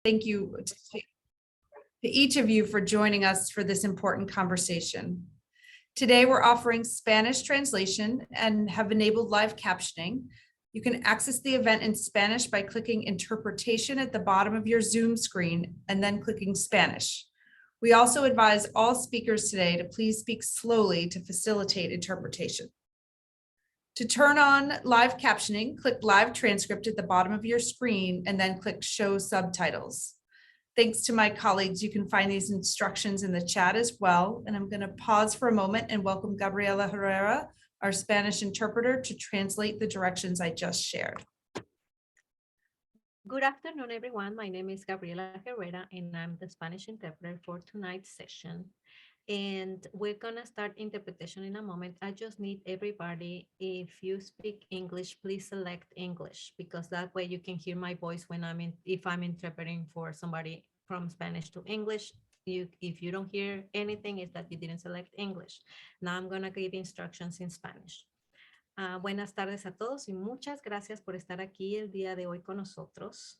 Thank you to each of you for joining us for this important conversation. Today, we're offering Spanish translation and have enabled live captioning. You can access the event in Spanish by clicking Interpretation at the bottom of your Zoom screen and then clicking Spanish. We also advise all speakers today to please speak slowly to facilitate interpretation. To turn on live captioning, click Live Transcript at the bottom of your screen and then click Show Subtitles. Thanks to my colleagues, you can find these instructions in the chat as well. And I'm going to pause for a moment and welcome Gabriela Herrera, our Spanish interpreter, to translate the directions I just shared. Good afternoon, everyone. My name is Gabriela Herrera, and I'm the Spanish interpreter for tonight's session. And we're gonna start interpretation in a moment. I just need everybody, if you speak English, please select English, because that way you can hear my voice when if I'm interpreting for somebody from Spanish to English. If you don't hear anything, it's that you didn't select English. Now I'm gonna give instructions in Spanish. Buenas tardes a todos y muchas gracias por estar aquí el día de hoy con nosotros.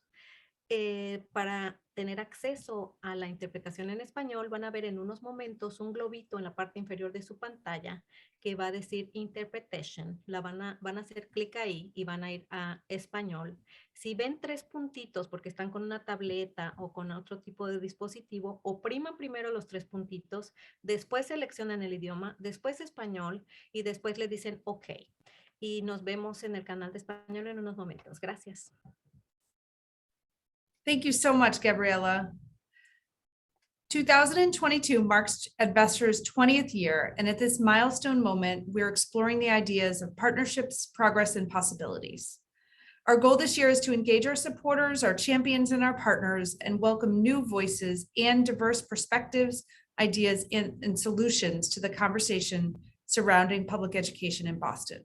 Para tener acceso a la interpretación en español, van a ver en unos momentos un globito en la parte inferior de su pantalla que va a decir Interpretation. Van a hacer clic ahí y van a ir a español. Si ven 3 puntitos porque están con una tableta o con otro tipo de dispositivo, opriman primero los 3 puntitos, después seleccionan el idioma, después español y después le dicen OK. Y nos vemos en el canal de español en unos momentos. Gracias. Thank you so much, Gabriela. 2022 marks EdVestors' 20th year, and at this milestone moment, we're exploring the ideas of partnerships, progress, and possibilities. Our goal this year is to engage our supporters, our champions, and our partners, and welcome new voices and diverse perspectives, ideas, and solutions to the conversation surrounding public education in Boston.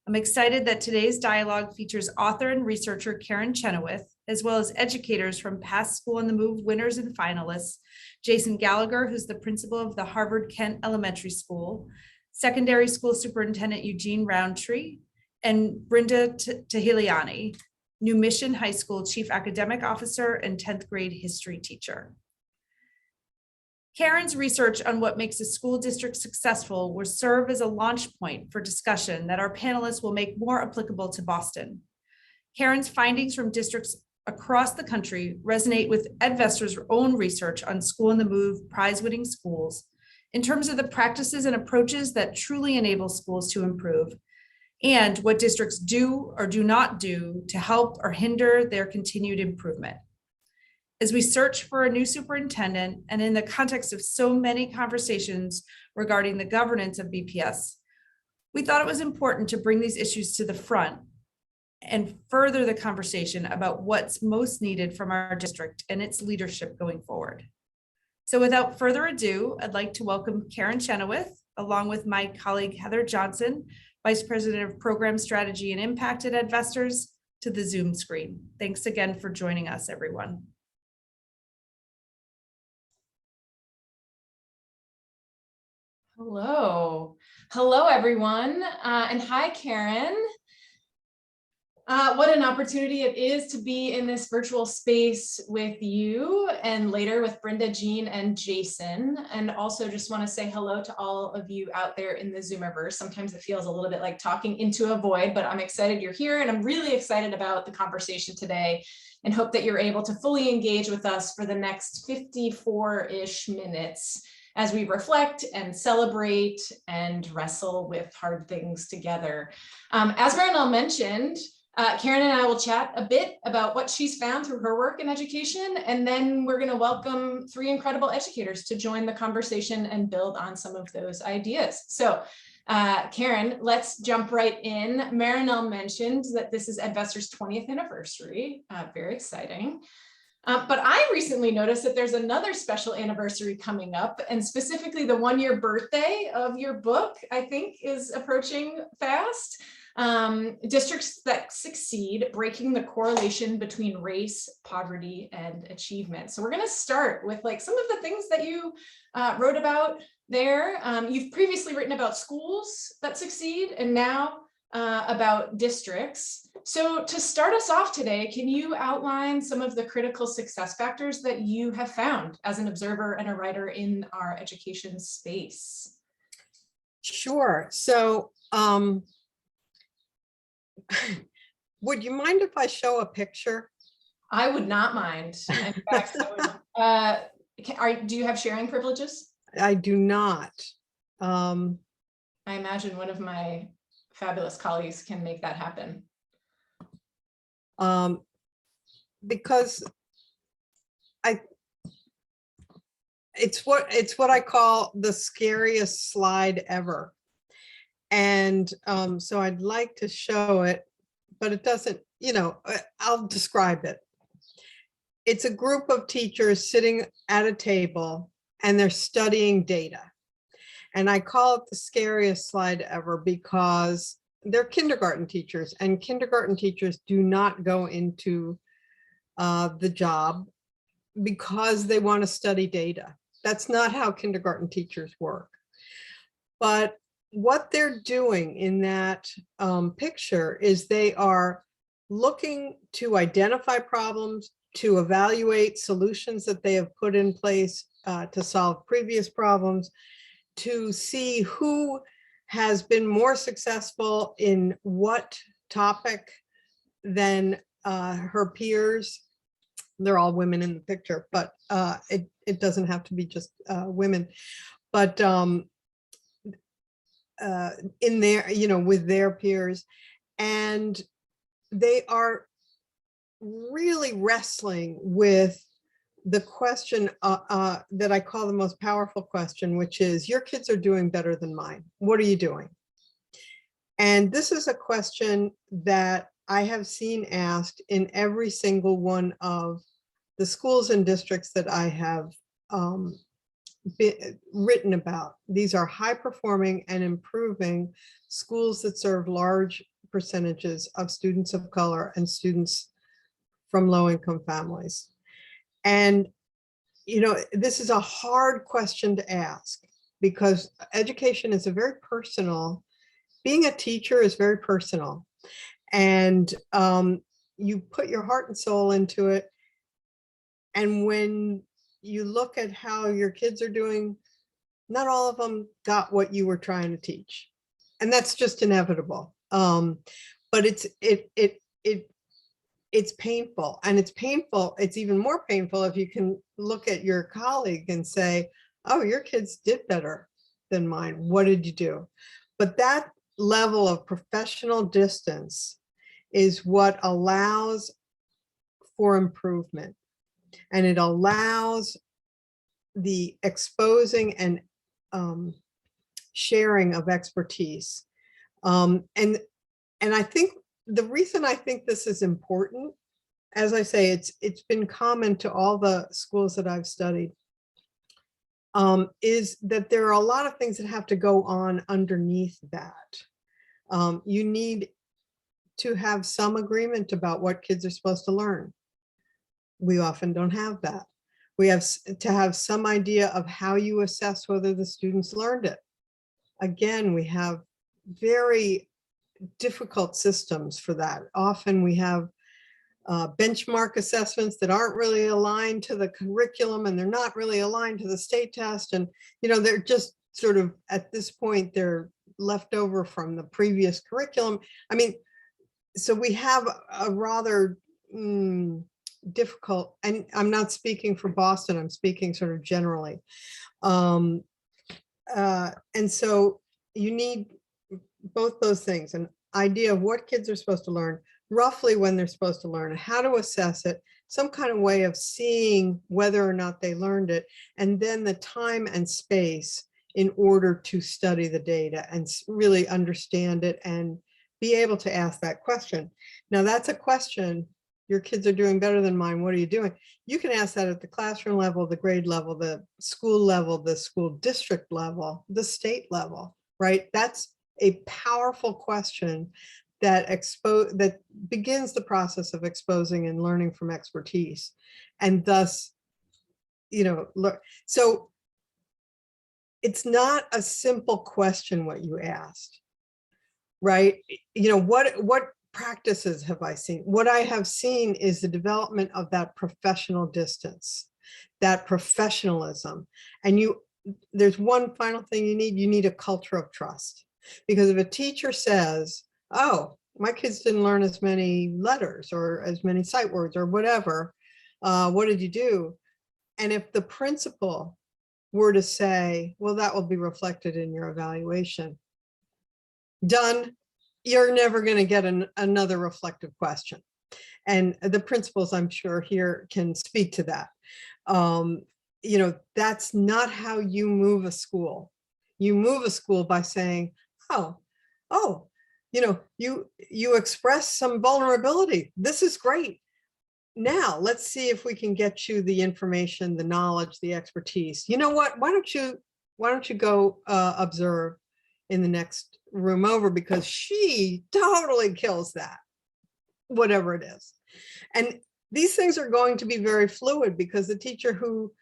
I'm excited that today's dialogue features author and researcher Karin Chenoweth, as well as educators from past School on the Move winners and finalists, Jason Gallagher, who's the principal of the Harvard Kent Elementary School, secondary school superintendent Eugene Roundtree, and Brinda Tahiliani, New Mission High School chief academic officer and 10th grade history teacher. Karin's research on what makes a school district successful will serve as a launch point for discussion that our panelists will make more applicable to Boston. Karin's findings from districts across the country resonate with EdVestors' own research on School on the Move prize-winning schools in terms of the practices and approaches that truly enable schools to improve, and what districts do or do not do to help or hinder their continued improvement. As we search for a new superintendent, and in the context of so many conversations regarding the governance of BPS, we thought it was important to bring these issues to the front and further the conversation about what's most needed from our district and its leadership going forward. So without further ado, I'd like to welcome Karin Chenoweth, along with my colleague Heather Johnson, Vice President of Program Strategy and Impact at EdVestors, to the Zoom screen. Thanks again for joining us, everyone. Hello. Hello, everyone. And hi, Karin. What an opportunity it is to be in this virtual space with you and later with Brinda, Jean, and Jason. And also just want to say hello to all of you out there in the Zoomerverse. Sometimes it feels a little bit like talking into a void, but I'm excited you're here and I'm really excited about the conversation today and hope that you're able to fully engage with us for the next 54-ish minutes as we reflect and celebrate and wrestle with hard things together. As Mayoral mentioned, Karin and I will chat a bit about what she's found through her work in education, and then we're going to welcome 3 incredible educators to join the conversation and build on some of those ideas. So Karin, let's jump right in. Mayoral mentioned that this is EdVestors' 20th anniversary, very exciting. But I recently noticed that there's another special anniversary coming up, and specifically the 1-year birthday of your book, I think, is approaching fast. Districts that succeed, breaking the correlation between race, poverty, and achievement. So we're going to start with like some of the things that you wrote about there. You've previously written about schools that succeed, and now about districts. So to start us off today, can you outline some of the critical success factors that you have found as an observer and a writer in our education space? Sure. So would you mind if I show a picture? I would not mind. In fact, do you have sharing privileges? I do not. I imagine one of my fabulous colleagues can make that happen. Because it's what I call the scariest slide ever. And so I'd like to show it, but it doesn't, I'll describe it. It's a group of teachers sitting at a table and they're studying data. And I call it the scariest slide ever because they're kindergarten teachers, and kindergarten teachers do not go into the job because they want to study data. That's not how kindergarten teachers work. But what they're doing in that picture is they are looking to identify problems, to evaluate solutions that they have put in place to solve previous problems, to see who has been more successful in what topic than her peers. They're all women in the picture, but it doesn't have to be just women. But in their, with their peers, and they are really wrestling with the question that I call the most powerful question, which is, your kids are doing better than mine. What are you doing? And this is a question that I have seen asked in every single one of the schools and districts that I have written about. These are high performing and improving schools that serve large percentages of students of color and students from low income families. And, this is a hard question to ask because education is being a teacher is very personal. And you put your heart and soul into it. And when you look at how your kids are doing, not all of them got what you were trying to teach. And that's just inevitable. But it's painful, and it's even more painful if you can look at your colleague and say, oh, your kids did better than mine. What did you do? But that level of professional distance is what allows for improvement. And it allows the exposing and sharing of expertise. And I think the reason I think this is important, as I say, it's been common to all the schools that I've studied, is that there are a lot of things that have to go on underneath that. You need to have some agreement about what kids are supposed to learn. We often don't have that. We have to have some idea of how you assess whether the students learned it. Again, we have very difficult systems for that. Often we have benchmark assessments that aren't really aligned to the curriculum, and they're not really aligned to the state test. And, they're just sort of, at this point, they're left over from the previous curriculum. I mean, so we have a rather difficult, and I'm not speaking for Boston, I'm speaking sort of generally. And so you need both those things, an idea of what kids are supposed to learn, roughly when they're supposed to learn, how to assess it, some kind of way of seeing whether or not they learned it, and then the time and space in order to study the data and really understand it and be able to ask that question. Now, that's a question, your kids are doing better than mine, what are you doing? You can ask that at the classroom level, the grade level, the school district level, the state level, right? That's a powerful question that begins the process of exposing and learning from expertise. And thus, so it's not a simple question what you asked, right? What practices have I seen? What I have seen is the development of that professional distance, that professionalism. And there's one final thing you need a culture of trust. Because if a teacher says, oh, my kids didn't learn as many letters or as many sight words or whatever, what did you do? And if the principal were to say, well, that will be reflected in your evaluation, done, you're never going to get another reflective question. And the principals, I'm sure, here can speak to that. That's not how you move a school. You move a school by saying, oh, you express some vulnerability. This is great. Now let's see if we can get you the information, the knowledge, the expertise. You know what? Why don't you go observe in the next room over, because she totally kills that, whatever it is. And these things are going to be very fluid, because the teacher who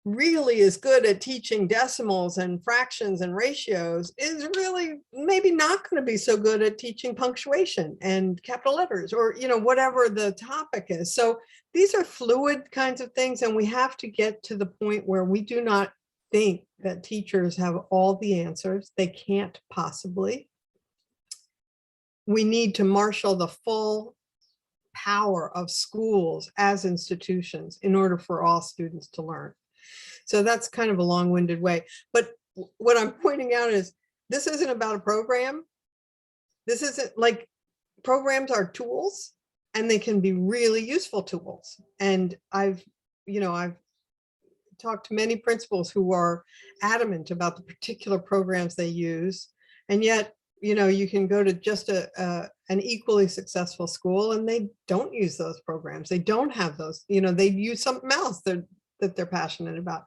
really is good at teaching decimals and fractions and ratios is really maybe not going to be so good at teaching punctuation and capital letters, or whatever the topic is. So these are fluid kinds of things, and we have to get to the point where we do not think that teachers have all the answers. They can't possibly. We need to marshal the full power of schools as institutions in order for all students to learn. So that's kind of a long-winded way. But what I'm pointing out is this isn't about a program. This isn't like, programs are tools, and they can be really useful tools. And I've talked to many principals who are adamant about the particular programs they use. And yet, you can go to just an equally successful school and they don't use those programs. They don't have those, they use something else that they're passionate about.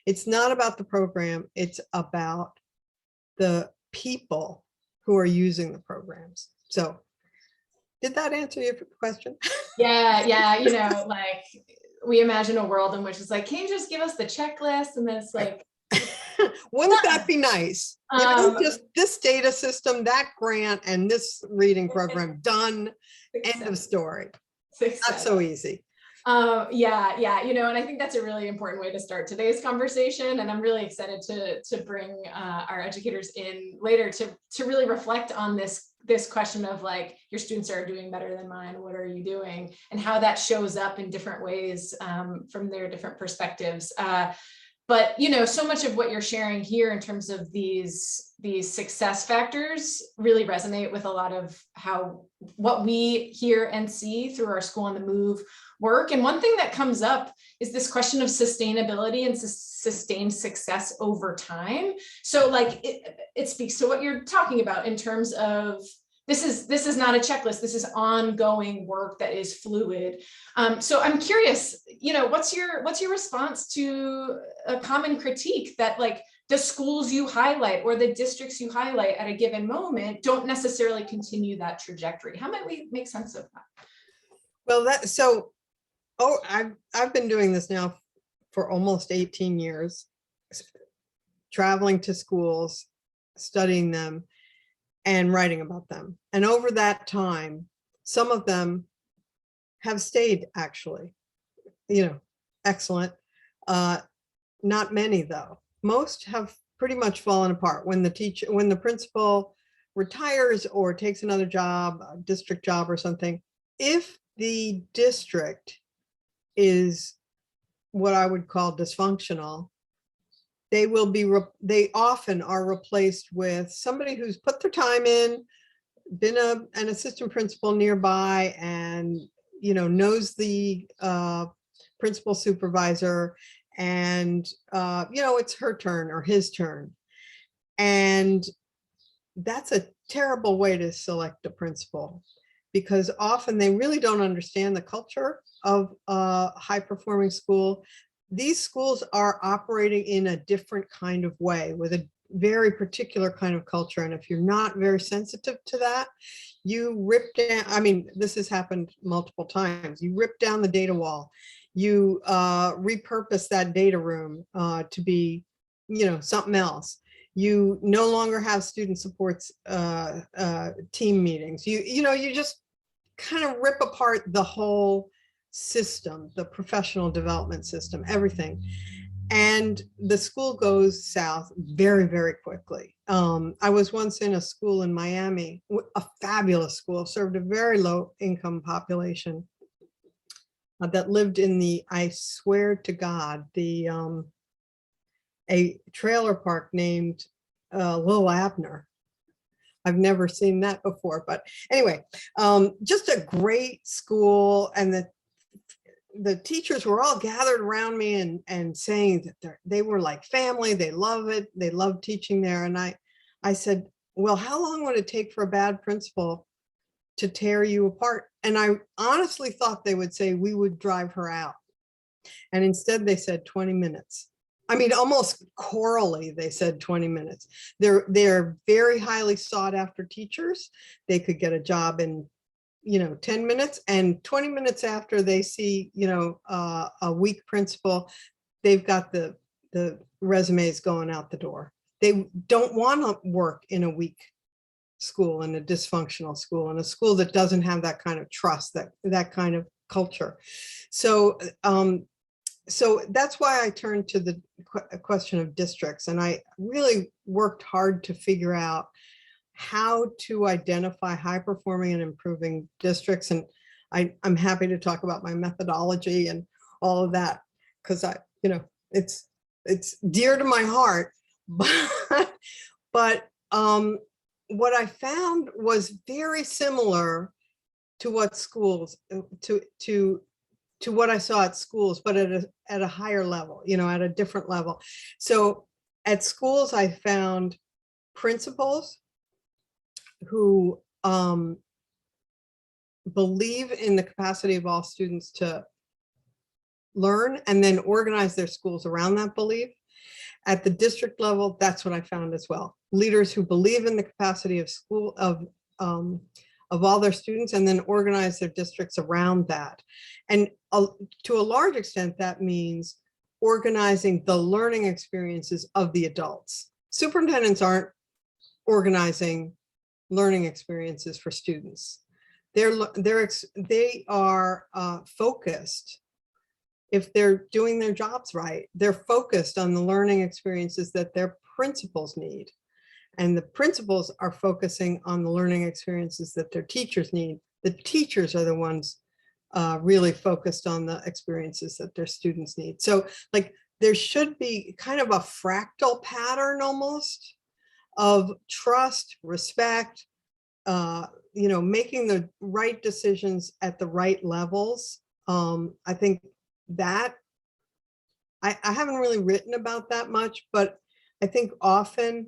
It's not about the program. It's about the people who are using the programs. So did that answer your question? Yeah. Like, we imagine a world in which it's like, can you just give us the checklist? And then it's like, wouldn't that be nice? Just this data system, that grant, and this reading program done. End of story. Not so easy. Yeah. And I think that's a really important way to start today's conversation. And I'm really excited to bring our educators in later to really reflect on this question of, like, your students are doing better than mine. What are you doing? And how that shows up in different ways from their different perspectives. But, so much of what you're sharing here in terms of these success factors really resonate with a lot of what we hear and see through our School on the Move work. And one thing that comes up is this question of sustainability and sustained success over time. So, like, it speaks to what you're talking about in terms of, this is not a checklist. This is ongoing work that is fluid. So I'm curious, what's your response to a common critique that, like, the schools you highlight or the districts you highlight at a given moment don't necessarily continue that trajectory? How might we make sense of that? Well, I've been doing this now for almost 18 years, traveling to schools, studying them, and writing about them. And over that time, some of them have stayed, actually, excellent. Not many, though. Most have pretty much fallen apart when the principal retires or takes another job, a district job or something. If the district is what I would call dysfunctional, they often are replaced with somebody who's put their time in, been an assistant principal nearby, and knows the principal supervisor, and it's her turn or his turn. And that's a terrible way to select a principal, because often they really don't understand the culture of a high-performing school. These schools are operating in a different kind of way with a very particular kind of culture. And if you're not very sensitive to that, you rip down, this has happened multiple times. You rip down the data wall, you repurpose that data room to be, something else. You no longer have student supports team meetings. You just kind of rip apart the whole system, the professional development system, everything. And the school goes south very, very quickly. I was once in a school in Miami, a fabulous school, served a very low income population that lived in the, I swear to God, a trailer park named Lil Abner. I've never seen that before, but anyway, just a great school. And the teachers were all gathered around me and saying that they were like family. They love it. They love teaching there. And I said, well, how long would it take for a bad principal to tear you apart? And I honestly thought they would say we would drive her out. And instead they said 20 minutes. I mean, almost chorally, they said 20 minutes. They're very highly sought after teachers. They could get a job in 10 minutes, and 20 minutes after they see, a weak principal, they've got the resumes going out the door. They don't want to work in a weak school, in a dysfunctional school, in a school that doesn't have that kind of trust, that kind of culture. So that's why I turned to the question of districts. And I really worked hard to figure out how to identify high performing and improving districts. And I'm happy to talk about my methodology and all of that, because it's dear to my heart. But what I found was very similar to what schools, to what I saw at schools, but at a higher level, at a different level. So at schools, I found principals who believe in the capacity of all students to learn and then organize their schools around that belief. At the district level, that's what I found as well. Leaders who believe in the capacity of school, of all their students, and then organize their districts around that. And to a large extent, that means organizing the learning experiences of the adults. Superintendents aren't organizing learning experiences for students. They are focused. If they're doing their jobs right, they're focused on the learning experiences that their principals need. And the principals are focusing on the learning experiences that their teachers need. The teachers are the ones really focused on the experiences that their students need. So like there should be kind of a fractal pattern almost of trust, respect, making the right decisions at the right levels. I think that I haven't really written about that much, but I think often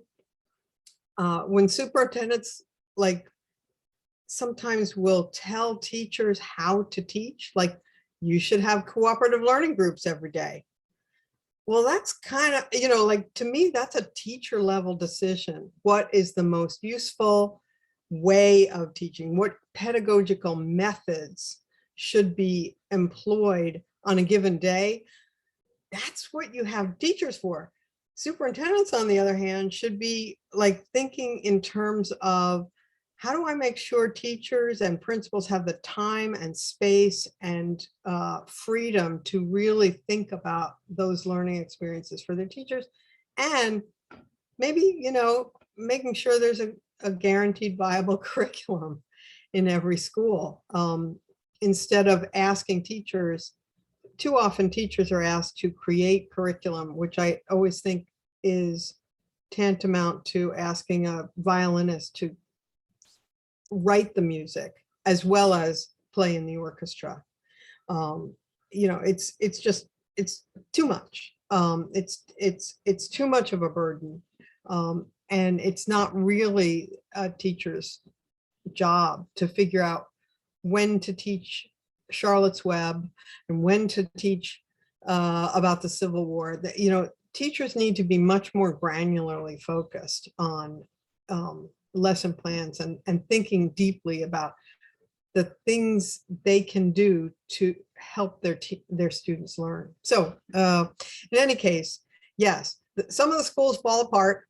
when superintendents sometimes will tell teachers how to teach, like you should have cooperative learning groups every day. Well, that's kind of, to me, that's a teacher level decision. What is the most useful way of teaching? What pedagogical methods should be employed on a given day? That's what you have teachers for. Superintendents, on the other hand, should be thinking in terms of how do I make sure teachers and principals have the time and space and freedom to really think about those learning experiences for their teachers, and maybe, making sure there's a guaranteed viable curriculum in every school, instead of asking teachers. Too often teachers are asked to create curriculum, which I always think is tantamount to asking a violinist to write the music as well as play in the orchestra. It's too much. It's too much of a burden. And it's not really a teacher's job to figure out when to teach Charlotte's Web and when to teach about the Civil War. Teachers need to be much more granularly focused on lesson plans and thinking deeply about the things they can do to help their students learn. So in any case, yes, some of the schools fall apart.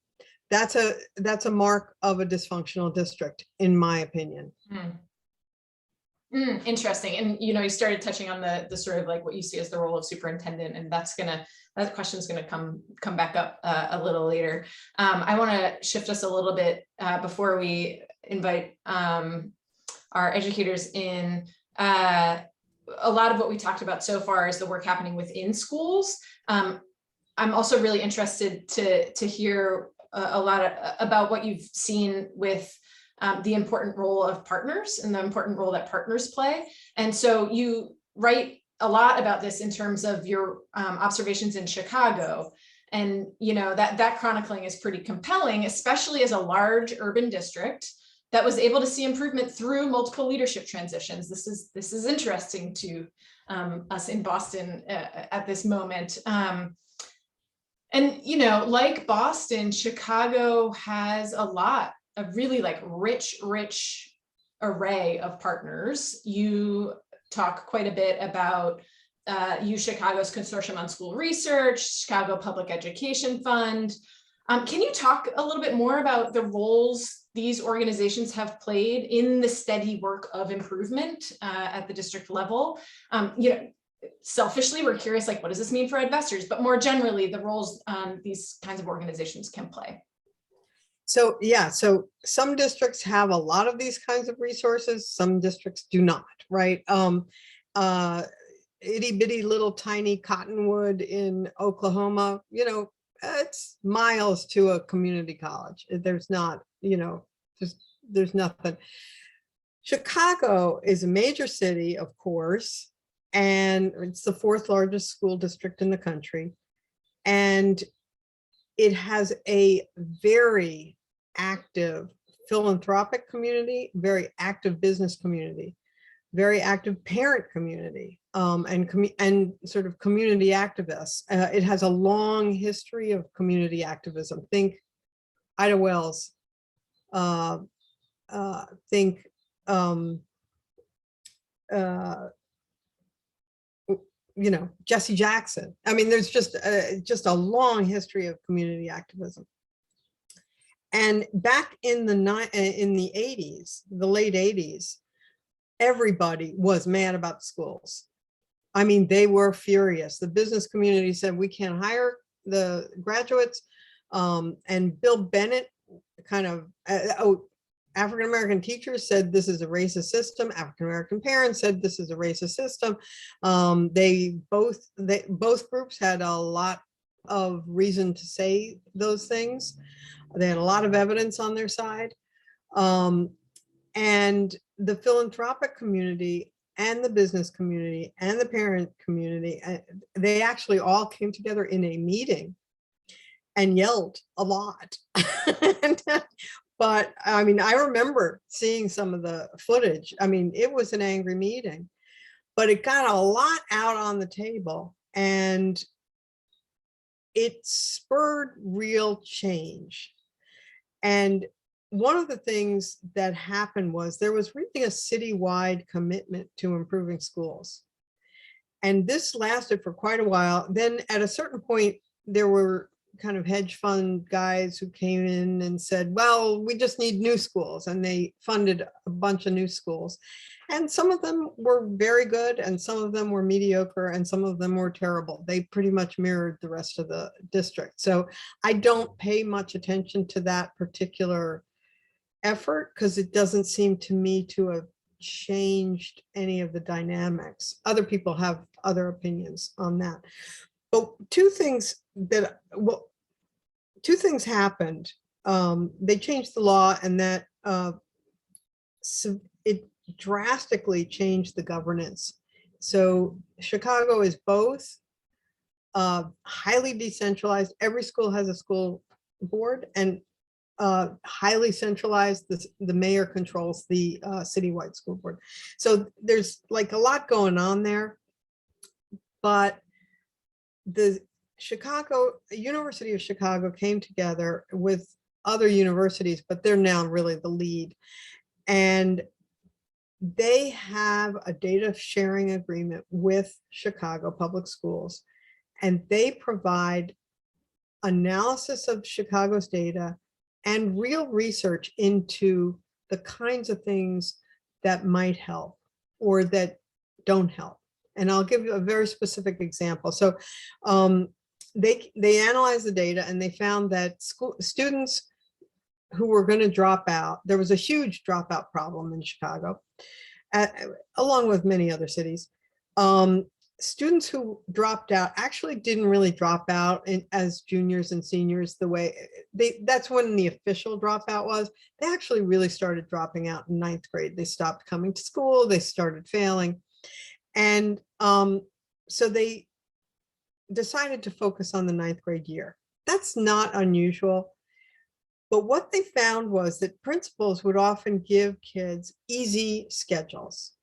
that's a mark of a dysfunctional district, in my opinion. Interesting. And, you know, you started touching on the sort of like what you see as the role of superintendent, and that question is going to come back up a little later. I want to shift us a little bit before we invite our educators in. A lot of what we talked about so far is the work happening within schools. I'm also really interested to hear a lot about what you've seen with the important role of partners and the important role that partners play. And so you write a lot about this in terms of your observations in Chicago. And, you know, that chronicling is pretty compelling, especially as a large urban district that was able to see improvement through multiple leadership transitions. This is interesting to us in Boston at this moment. And, you know, like Boston, Chicago has a really like rich array of partners. You talk quite a bit about Chicago's Consortium on School Research, Chicago Public Education Fund. Can you talk a little bit more about the roles these organizations have played in the steady work of improvement at the district level? You know, selfishly, we're curious, like, what does this mean for EdVestors? But more generally, the roles these kinds of organizations can play. So yeah, so some districts have a lot of these kinds of resources, some districts do not, right? Itty bitty little tiny Cottonwood in Oklahoma, you know, it's miles to a community college. There's not, you know, there's nothing. Chicago is a major city, of course, and it's the 4th largest school district in the country. And it has a very active philanthropic community, very active business community, very active parent community, and sort of community activists. It has a long history of community activism. Think Ida Wells, think you know, Jesse Jackson. I mean, there's just a long history of community activism. And back in the 80s, the late 80s, everybody was mad about the schools. I mean, they were furious. The business community said, we can't hire the graduates. And Bill Bennett kind of, African-American teachers said this is a racist system. African-American parents said this is a racist system. Both groups had a lot of reason to say those things. They had a lot of evidence on their side. And the philanthropic community and the business community and the parent community, they actually all came together in a meeting and yelled a lot. But I mean, I remember seeing some of the footage. I mean, it was an angry meeting, but it got a lot out on the table and it spurred real change. And one of the things that happened was there was really a citywide commitment to improving schools. And this lasted for quite a while. Then at a certain point, there were kind of hedge fund guys who came in and said, well, we just need new schools. And they funded a bunch of new schools. And some of them were very good and some of them were mediocre and some of them were terrible. They pretty much mirrored the rest of the district. So I don't pay much attention to that particular effort because it doesn't seem to me to have changed any of the dynamics. Other people have other opinions on that. But two things happened. They changed the law and that it drastically changed the governance. So Chicago is both highly decentralized. Every school has a school board and highly centralized. The mayor controls the citywide school board. So there's like a lot going on there, but the University of Chicago came together with other universities, but they're now really the lead. And they have a data sharing agreement with Chicago Public Schools, and they provide analysis of Chicago's data and real research into the kinds of things that might help or that don't help. And I'll give you a very specific example. So they analyzed the data and they found that students who were going to drop out, there was a huge dropout problem in Chicago, along with many other cities. Students who dropped out actually didn't really drop out as juniors and seniors the way that's when the official dropout was. They actually really started dropping out in 9th grade. They stopped coming to school, they started failing. And so they decided to focus on the 9th grade year. That's not unusual. But what they found was that principals would often give kids easy schedules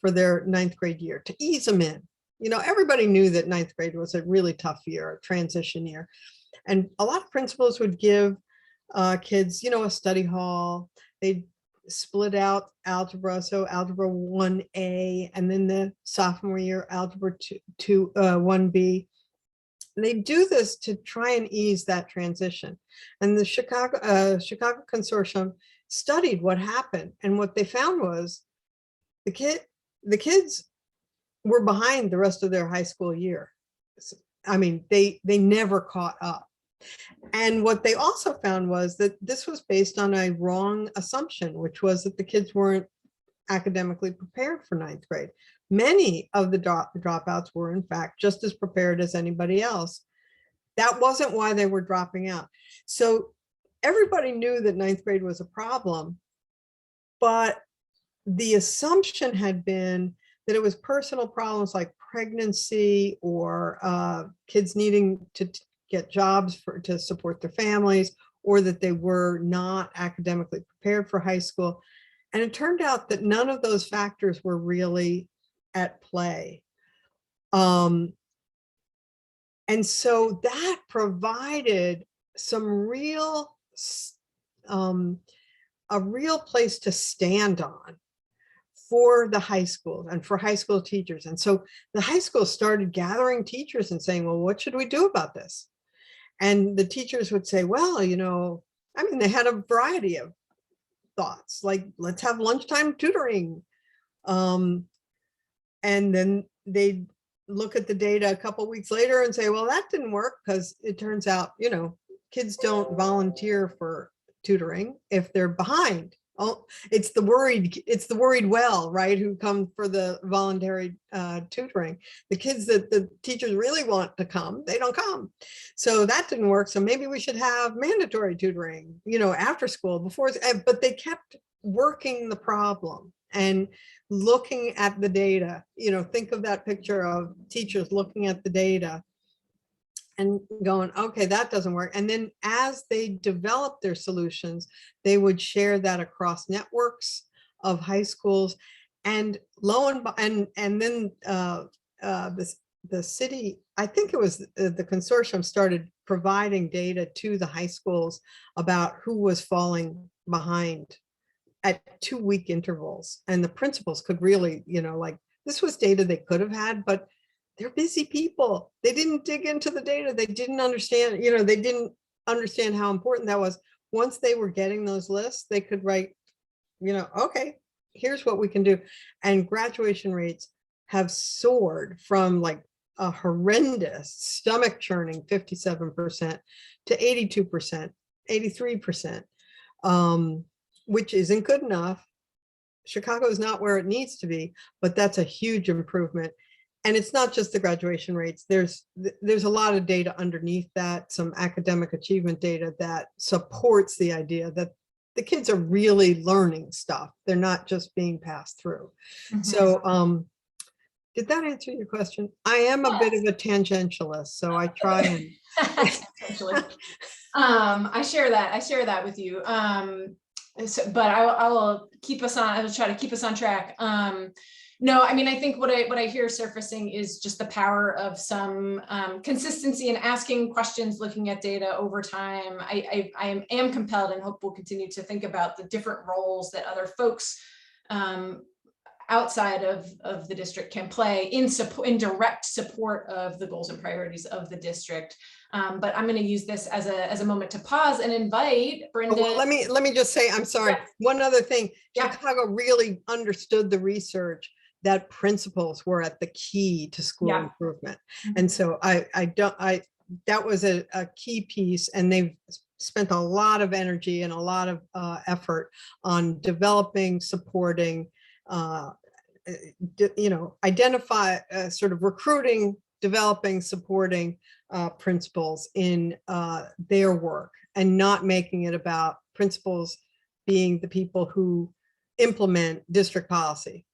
for their 9th grade year to ease them in. You know, everybody knew that 9th grade was a really tough year, a transition year. And a lot of principals would give kids, you know, a study hall. They'd split out algebra, so algebra 1A, and then the sophomore year, algebra 1B. They do this to try and ease that transition. And the Chicago Consortium studied what happened. And what they found was the kids were behind the rest of their high school year. I mean, they never caught up. And what they also found was that this was based on a wrong assumption, which was that the kids weren't academically prepared for 9th grade. Many of the dropouts were, in fact, just as prepared as anybody else. That wasn't why they were dropping out. So everybody knew that 9th grade was a problem, but the assumption had been that it was personal problems like pregnancy or kids needing to get jobs to support their families, or that they were not academically prepared for high school. And it turned out that none of those factors were really at play. And so that provided some real, a real place to stand on for the high schools and for high school teachers. And so the high schools started gathering teachers and saying, well, what should we do about this? And the teachers would say, well, you know, I mean, they had a variety of thoughts, like, let's have lunchtime tutoring. And then they'd look at the data a couple of weeks later and say, well, that didn't work, because it turns out, you know, kids don't volunteer for tutoring if they're behind. Oh, it's the worried well, right, who come for the voluntary tutoring. The kids that the teachers really want to come, they don't come. So that didn't work. So maybe we should have mandatory tutoring, you know, after school, before. But they kept working the problem and looking at the data. You know, think of that picture of teachers looking at the data and going, okay, that doesn't work. And then as they developed their solutions, they would share that across networks of high schools. And then the city, I think it was the consortium, started providing data to the high schools about who was falling behind at 2-week intervals. And the principals could really, you know, like, this was data they could have had, but they're busy people. They didn't dig into the data. They didn't understand, you know, they didn't understand how important that was. Once they were getting those lists, they could write, you know, okay, here's what we can do. And graduation rates have soared from like a horrendous stomach churning 57% to 82%, 83%, which isn't good enough. Chicago is not where it needs to be, but that's a huge improvement. And it's not just the graduation rates. There's a lot of data underneath that, some academic achievement data that supports the idea that the kids are really learning stuff. They're not just being passed through. Mm-hmm. So did that answer your question? I am a bit of a tangentialist, so I try and I share that with you. But I will keep us on. I will try to keep us on track. No, I mean, I think what I hear surfacing is just the power of some consistency in asking questions, looking at data over time. I am compelled and hope we'll continue to think about the different roles that other folks outside of the district can play in support, in direct support of the goals and priorities of the district. But I'm going to use this as a moment to pause and invite Brinda. Well, let me just say, I'm sorry. Yes. One other thing, Yeah. Chicago really understood the research that principals were at the key to school Yeah. improvement. Mhm. And so that was a key piece, and they've spent a lot of energy and a lot of effort on developing, supporting, identify, sort of recruiting, developing, supporting principals in their work, and not making it about principals being the people who implement district policy.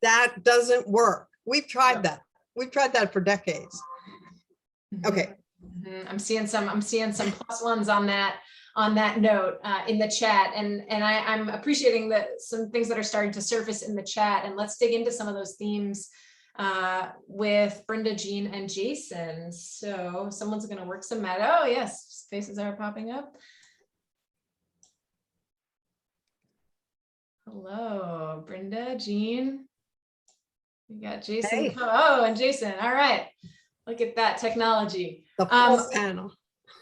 That doesn't work. We've tried that. We've tried that for decades. Okay. I'm seeing some plus ones on that note in the chat, and I'm appreciating that some things that are starting to surface in the chat, and let's dig into some of those themes with Brinda, Jean, and Jason. So someone's going to work some magic. Oh yes, faces are popping up. Hello, Brinda, Jean. We got Jason. Hey. Oh, and Jason. All right. Look at that technology. The full panel.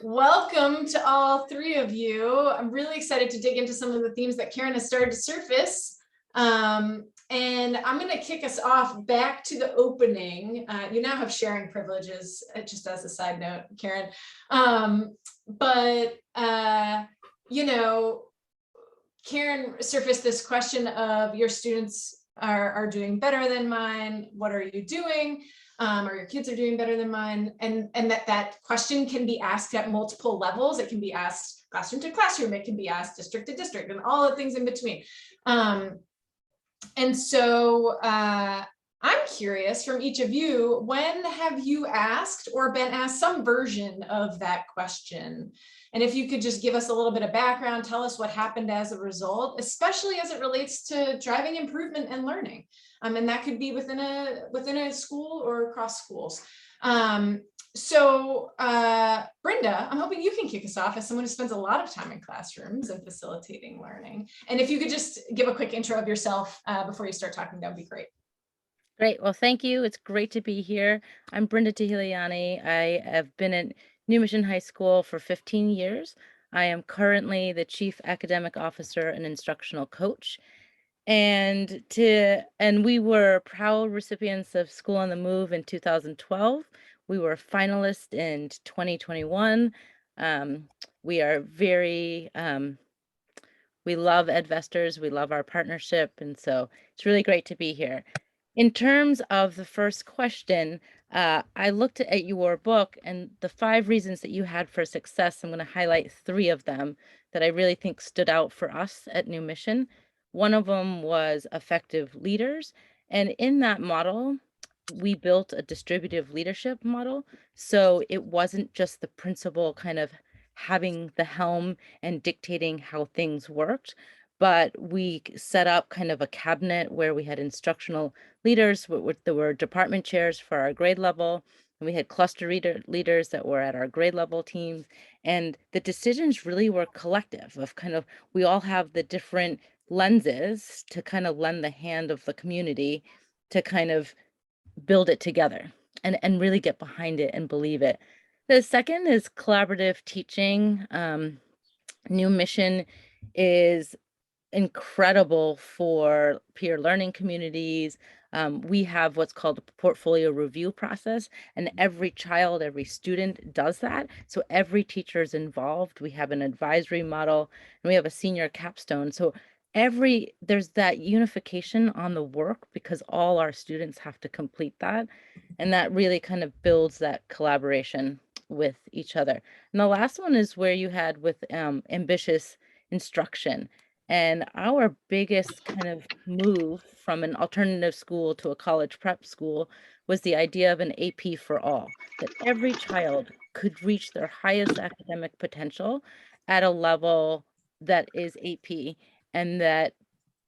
Welcome to all three of you. I'm really excited to dig into some of the themes that Karin has started to surface. And I'm going to kick us off back to the opening. You now have sharing privileges, just as a side note, Karin. Karin surfaced this question of your students are doing better than mine. What are you doing? Or your kids are doing better than mine. And that question can be asked at multiple levels. It can be asked classroom to classroom. It can be asked district to district, and all the things in between. And so I'm curious from each of you, when have you asked or been asked some version of that question? And if you could just give us a little bit of background, tell us what happened as a result, especially as it relates to driving improvement and learning. And that could be within a school or across schools. Brinda, I'm hoping you can kick us off as someone who spends a lot of time in classrooms and facilitating learning. And if you could just give a quick intro of yourself before you start talking, that would be great. Great. Well, thank you. It's great to be here. I'm Brinda Tahiliani. I have been at New Mission High School for 15 years. I am currently the Chief Academic Officer and Instructional Coach. And we were proud recipients of School on the Move in 2012. We were finalists in 2021. We are very, we love EdVestors. We love our partnership. And so it's really great to be here. In terms of the first question, I looked at your book, and the 5 reasons that you had for success, I'm going to highlight 3 of them that I really think stood out for us at New Mission. One of them was effective leaders. And in that model, we built a distributive leadership model. So it wasn't just the principal kind of having the helm and dictating how things worked, but we set up kind of a cabinet where we had instructional leaders. There were department chairs for our grade level, and we had cluster leaders that were at our grade level teams. And the decisions really were collective of kind of, we all have the different lenses to kind of lend the hand of the community to kind of build it together and really get behind it and believe it. The second is collaborative teaching. New Mission is incredible for peer learning communities. We have what's called a portfolio review process, and every child, every student does that. So every teacher is involved. We have an advisory model, and we have a senior capstone. So there's that unification on the work because all our students have to complete that. And that really kind of builds that collaboration with each other. And the last one is where you had with ambitious instruction. And our biggest kind of move from an alternative school to a college prep school was the idea of an AP for all, that every child could reach their highest academic potential at a level that is AP, and that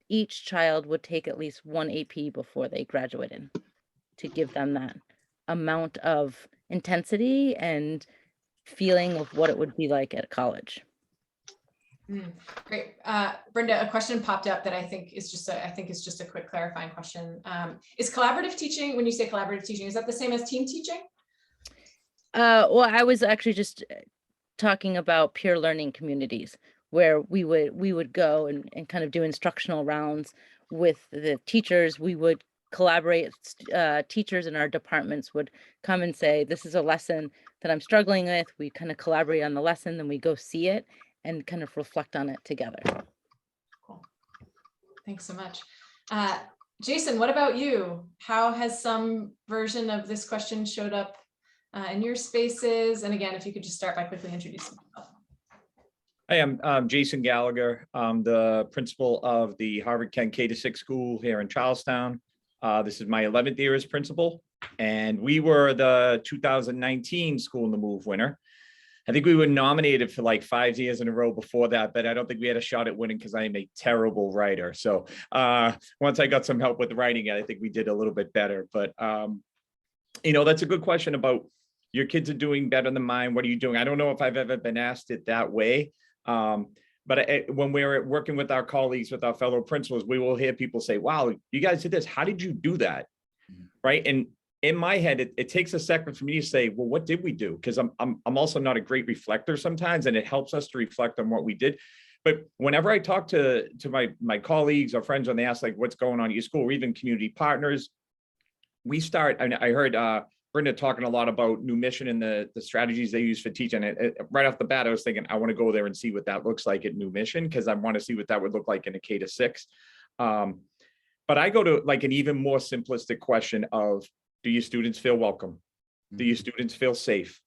each child would take at least 1 AP before they graduated to give them that amount of intensity and feeling of what it would be like at college. Great. Brinda, a question popped up that I think is just a quick clarifying question. Is collaborative teaching, when you say collaborative teaching, is that the same as team teaching? Well, I was actually just talking about peer learning communities where we would go and kind of do instructional rounds with the teachers. We would collaborate. Teachers in our departments would come and say, this is a lesson that I'm struggling with. We kind of collaborate on the lesson, then we go see it and kind of reflect on it together. Cool. Thanks so much. Jason, what about you? How has some version of this question showed up in your spaces? And again, if you could just start by quickly introducing yourself. Hi, I'm Jason Gallagher. I'm the principal of the Harvard Kent K-6 school here in Charlestown. This is my 11th year as principal, and we were the 2019 School in the Move winner. I think we were nominated for like 5 years in a row before that, but I don't think we had a shot at winning because I am a terrible writer. So once I got some help with writing it, I think we did a little bit better. But, you know, that's a good question about your kids are doing better than mine. What are you doing? I don't know if I've ever been asked it that way. But when we're working with our colleagues, with our fellow principals, we will hear people say, wow, you guys did this. How did you do that? Right. And in my head, it takes a second for me to say, well, what did we do? Because I'm also not a great reflector sometimes, and it helps us to reflect on what we did. But whenever I talk to my colleagues or friends, when they ask like, what's going on at your school, or even community partners, we start, and I heard Brinda talking a lot about New Mission and the strategies they use for teaching. Right off the bat, I was thinking, I want to go there and see what that looks like at New Mission, because I want to see what that would look like in a K-6. But I go to like an even more simplistic question of, do your students feel welcome? Do your students feel safe?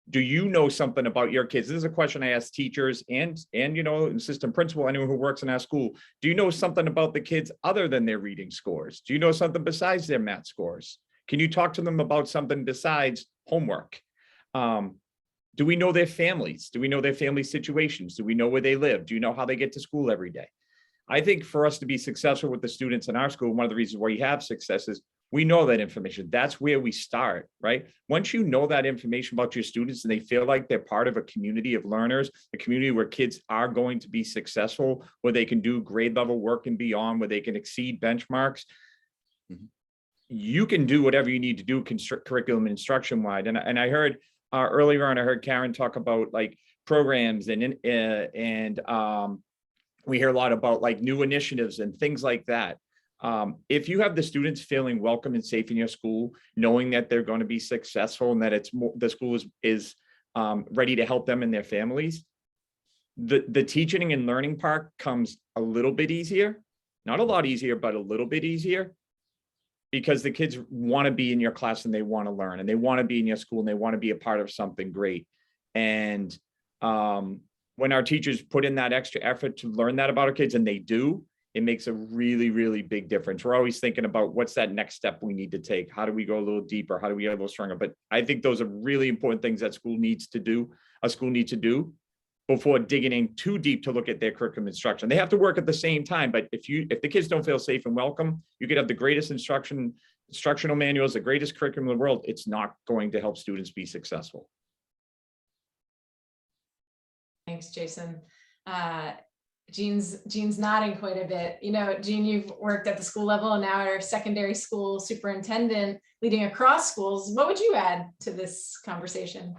Do you know something about your kids? This is a question I ask teachers and you know, assistant principal, anyone who works in our school. Do you know something about the kids other than their reading scores? Do you know something besides their math scores? Can you talk to them about something besides homework? Do we know their families? Do we know their family situations? Do we know where they live? Do you know how they get to school every day? I think for us to be successful with the students in our school, one of the reasons why you have success is we know that information. That's where we start, right? Once you know that information about your students and they feel like they're part of a community of learners, a community where kids are going to be successful, where they can do grade level work and beyond, where they can exceed benchmarks, you can do whatever you need to do curriculum and instruction wide. And I heard earlier on, I heard Karin talk about like programs and we hear a lot about like new initiatives and things like that. If you have the students feeling welcome and safe in your school, knowing that they're going to be successful and that it's more, the school is ready to help them and their families, the teaching and learning part comes a little bit easier, not a lot easier, but a little bit easier, because the kids want to be in your class and they want to learn and they want to be in your school and they want to be a part of something great. And when our teachers put in that extra effort to learn that about our kids, and they do, it makes a really, really big difference. We're always thinking about what's that next step we need to take? How do we go a little deeper? How do we get a little stronger? But I think those are really important things that a school needs to do before digging in too deep to look at their curriculum instruction. They have to work at the same time, but if the kids don't feel safe and welcome, you could have the greatest instructional manuals, the greatest curriculum in the world. It's not going to help students be successful. Thanks, Jason. Gene's nodding quite a bit. You know, Gene, you've worked at the school level and now are secondary school superintendent, leading across schools. What would you add to this conversation?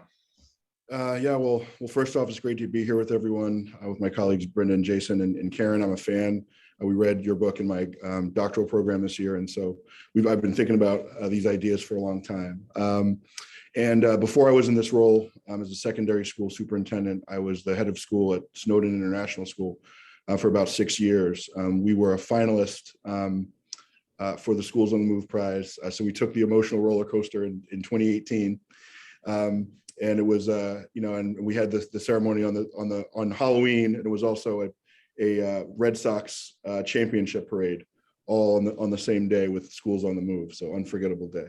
Yeah, well, first off, it's great to be here with everyone, with my colleagues, Brinda and Jason and Karin. I'm a fan. We read your book in my doctoral program this year. And so I've been thinking about these ideas for a long time. Before I was in this role as a secondary school superintendent, I was the head of school at Snowden International School for about 6 years. We were a finalist for the Schools on the Move prize. So we took the emotional roller coaster in 2018. And it was, you know, and we had the ceremony on Halloween, and it was also a Red Sox championship parade, all on the same day with Schools on the Move. So unforgettable day.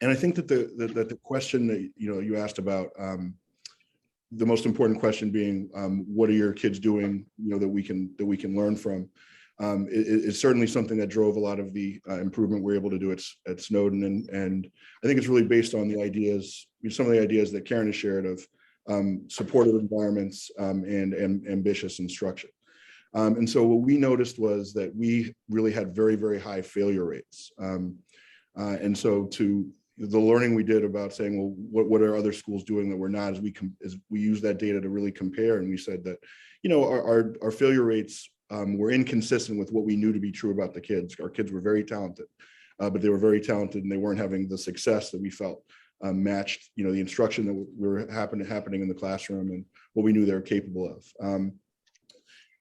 And I think that the question that you asked about, the most important question being, what are your kids doing, that we can learn from, is certainly something that drove a lot of the improvement we're able to do at Snowden. And I think it's really based on the ideas, some of the ideas that Karin has shared of supportive environments, and ambitious instruction. And so what we noticed was that we really had very, very high failure rates. And so to the learning we did about saying, well, what are other schools doing that we're not, as we use that data to really compare. And we said that, you know, our failure rates were inconsistent with what we knew to be true about the kids. Our kids were very talented, but they were very talented and they weren't having the success that we felt matched, you know, the instruction that we were happening in the classroom and what we knew they were capable of.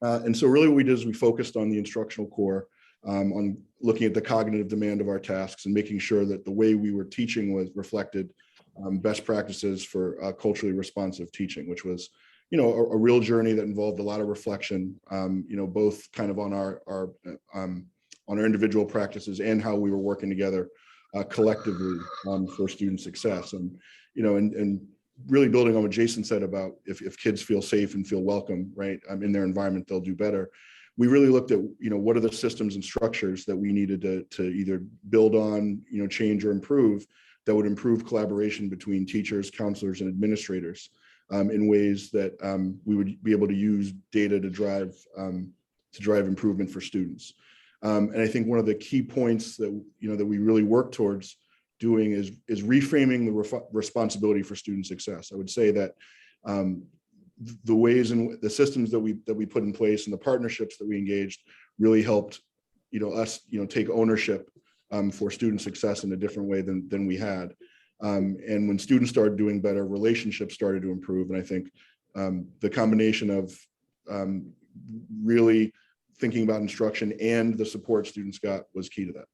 And so really what we did is we focused on the instructional core, on looking at the cognitive demand of our tasks and making sure that the way we were teaching was reflected best practices for culturally responsive teaching, which was, you know, a real journey that involved a lot of reflection, you know, both kind of on our individual practices and how we were working together collectively for student success. And, you know, and really building on what Jason said about if kids feel safe and feel welcome, right, in their environment, they'll do better. We really looked at, you know, what are the systems and structures that we needed to either build on, you know, change or improve that would improve collaboration between teachers, counselors, and administrators in ways that we would be able to use data to drive improvement for students. And I think one of the key points that, you know, that we really work towards doing is reframing the responsibility for student success. I would say that the ways and the systems that we put in place and the partnerships that we engaged really helped, you know, us, you know, take ownership for student success in a different way than we had. And when students started doing better, relationships started to improve. And I think the combination of really thinking about instruction and the support students got was key to that.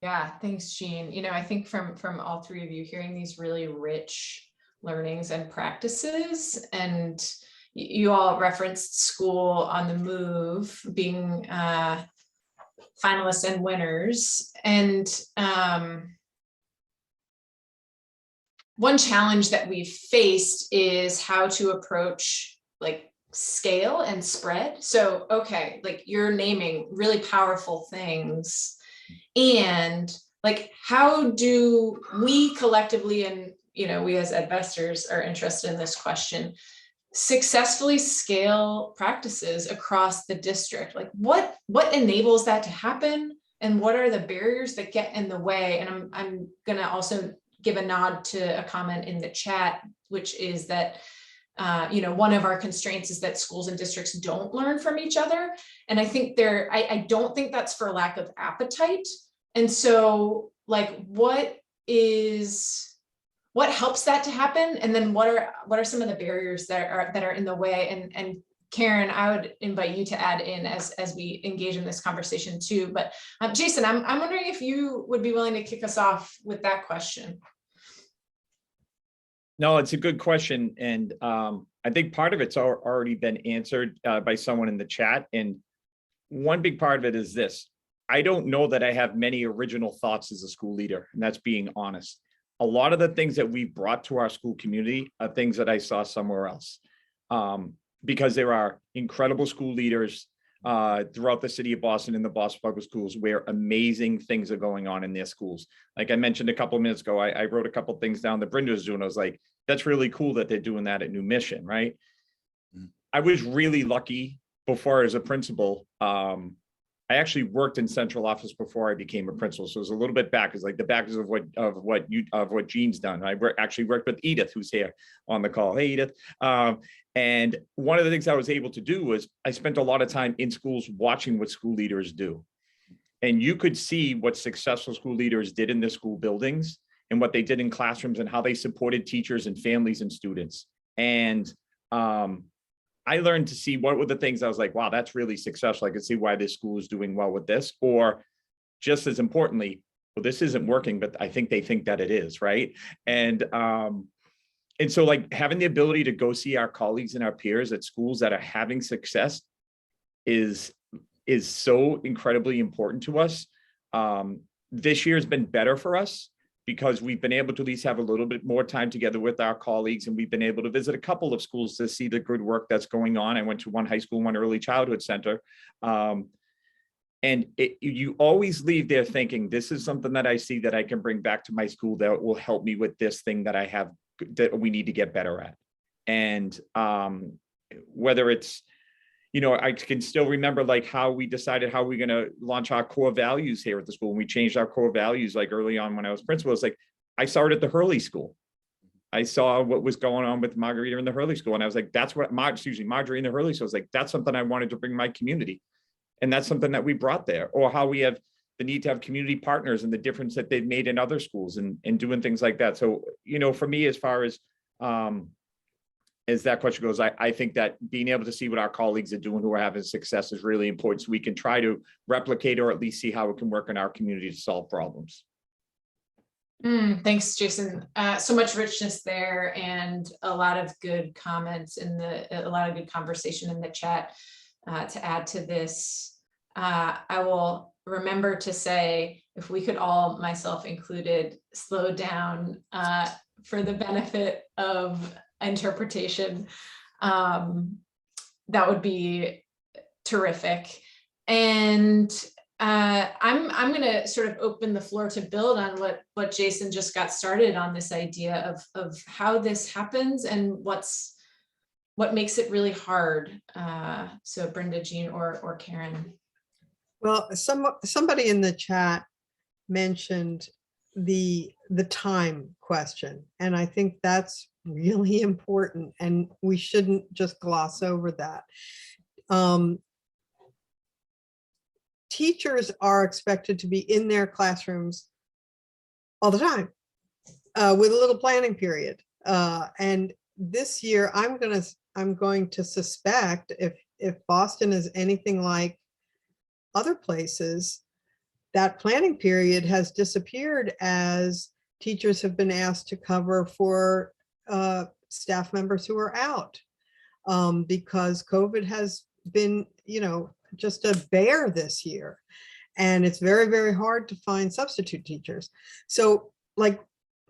Yeah, thanks, Jean. You know, I think from all three of you, hearing these really rich learnings and practices, and you all referenced School on the Move being finalists and winners. And one challenge that we've faced is how to approach like scale and spread. So, okay, like you're naming really powerful things. And like, how do we collectively, and you know, we as EdVestors are interested in this question, successfully scale practices across the district? Like what enables that to happen? And what are the barriers that get in the way? And I'm gonna also give a nod to a comment in the chat, which is that you know, one of our constraints is that schools and districts don't learn from each other. And I think I don't think that's for lack of appetite. And so like, what helps that to happen? And then what are some of the barriers that are in the way? And Karin, I would invite you to add in as we engage in this conversation too. But Jason, I'm wondering if you would be willing to kick us off with that question. No, it's a good question. And I think part of it's already been answered by someone in the chat. And one big part of it is this. I don't know that I have many original thoughts as a school leader, and that's being honest. A lot of the things that we've brought to our school community are things that I saw somewhere else. Because there are incredible school leaders throughout the city of Boston and the Boston Public Schools where amazing things are going on in their schools. Like I mentioned a couple of minutes ago, I wrote a couple of things down that Brinda was doing. I was like, that's really cool that they're doing that at New Mission, right? I was really lucky before as a principal. I actually worked in central office before I became a principal. So it was a little bit back. It's like the back of what Gene's done. I actually worked with Edith, who's here on the call. Hey, Edith. And one of the things I was able to do was I spent a lot of time in schools watching what school leaders do. And you could see what successful school leaders did in their school buildings and what they did in classrooms and how they supported teachers and families and students. And I learned to see what were the things I was like, wow, that's really successful. I could see why this school is doing well with this. Or just as importantly, well, this isn't working, but I think they think that it is, right? And so like having the ability to go see our colleagues and our peers at schools that are having success is so incredibly important to us. This year has been better for us because we've been able to at least have a little bit more time together with our colleagues, and we've been able to visit a couple of schools to see the good work that's going on. I went to one high school, one early childhood center. And you always leave there thinking, this is something that I see that I can bring back to my school that will help me with this thing that I have, that we need to get better at. And whether it's, I can still remember like how we decided how we're going to launch our core values here at the school. And we changed our core values like early on when I was principal. It's like, I saw it at the Hurley School. I saw what was going on with Margarita in the Hurley School. And I was like, that's what Marjorie in the Hurley School. I was like, that's something I wanted to bring my community. And that's something that we brought there. Or how we have the need to have community partners and the difference that they've made in other schools and doing things like that. So, for me, as far as that question goes, I think that being able to see what our colleagues are doing who are having success is really important, so we can try to replicate or at least see how it can work in our community to solve problems. Thanks, Jason. So much richness there and a lot of good comments a lot of good conversation in the chat. To add to this, I will remember to say, if we could all, myself included, slow down for the benefit of interpretation, that would be terrific. And I'm going to sort of open the floor to build on what Jason just got started on, this idea of how this happens and what makes it really hard. So Brinda, Jean, or Karin. Well, somebody in the chat mentioned the time question, and I think that's really important, and we shouldn't just gloss over that. Teachers are expected to be in their classrooms all the time with a little planning period. And this year, I'm going to suspect if Boston is anything like other places, that planning period has disappeared as teachers have been asked to cover for staff members who are out because COVID has been, just a bear this year. And it's very, very hard to find substitute teachers. So like,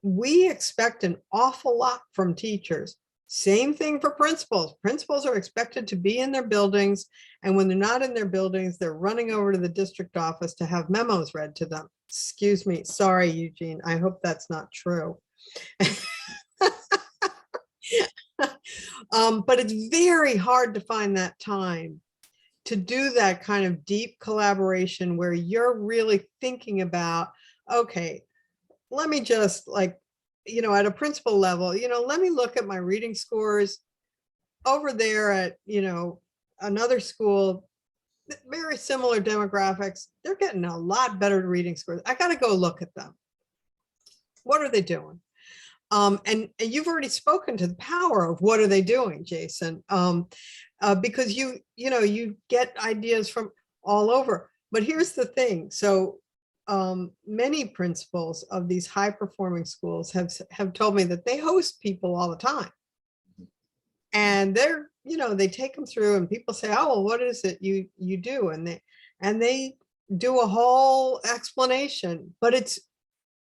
we expect an awful lot from teachers. Same thing for principals. Principals are expected to be in their buildings. And when they're not in their buildings, they're running over to the district office to have memos read to them. Excuse me. Sorry, Eugene. I hope that's not true. But it's very hard to find that time to do that kind of deep collaboration where you're really thinking about, okay, let me just at a principal level, let me look at my reading scores over there at, another school, very similar demographics. They're getting a lot better reading scores. I got to go look at them. What are they doing? And you've already spoken to the power of what are they doing, Jason, because you get ideas from all over. But here's the thing. So many principals of these high performing schools have told me that they host people all the time. And they're, they take them through and people say, oh, well, what is it you do? And they do a whole explanation, but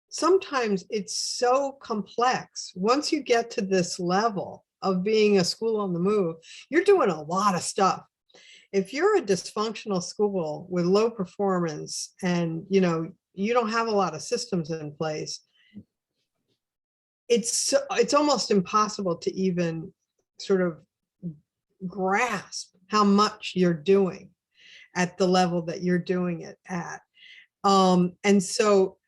sometimes it's so complex. Once you get to this level of being a school on the move, you're doing a lot of stuff. If you're a dysfunctional school with low performance and you don't have a lot of systems in place, it's almost impossible to even sort of grasp how much you're doing at the level that you're doing it at. And so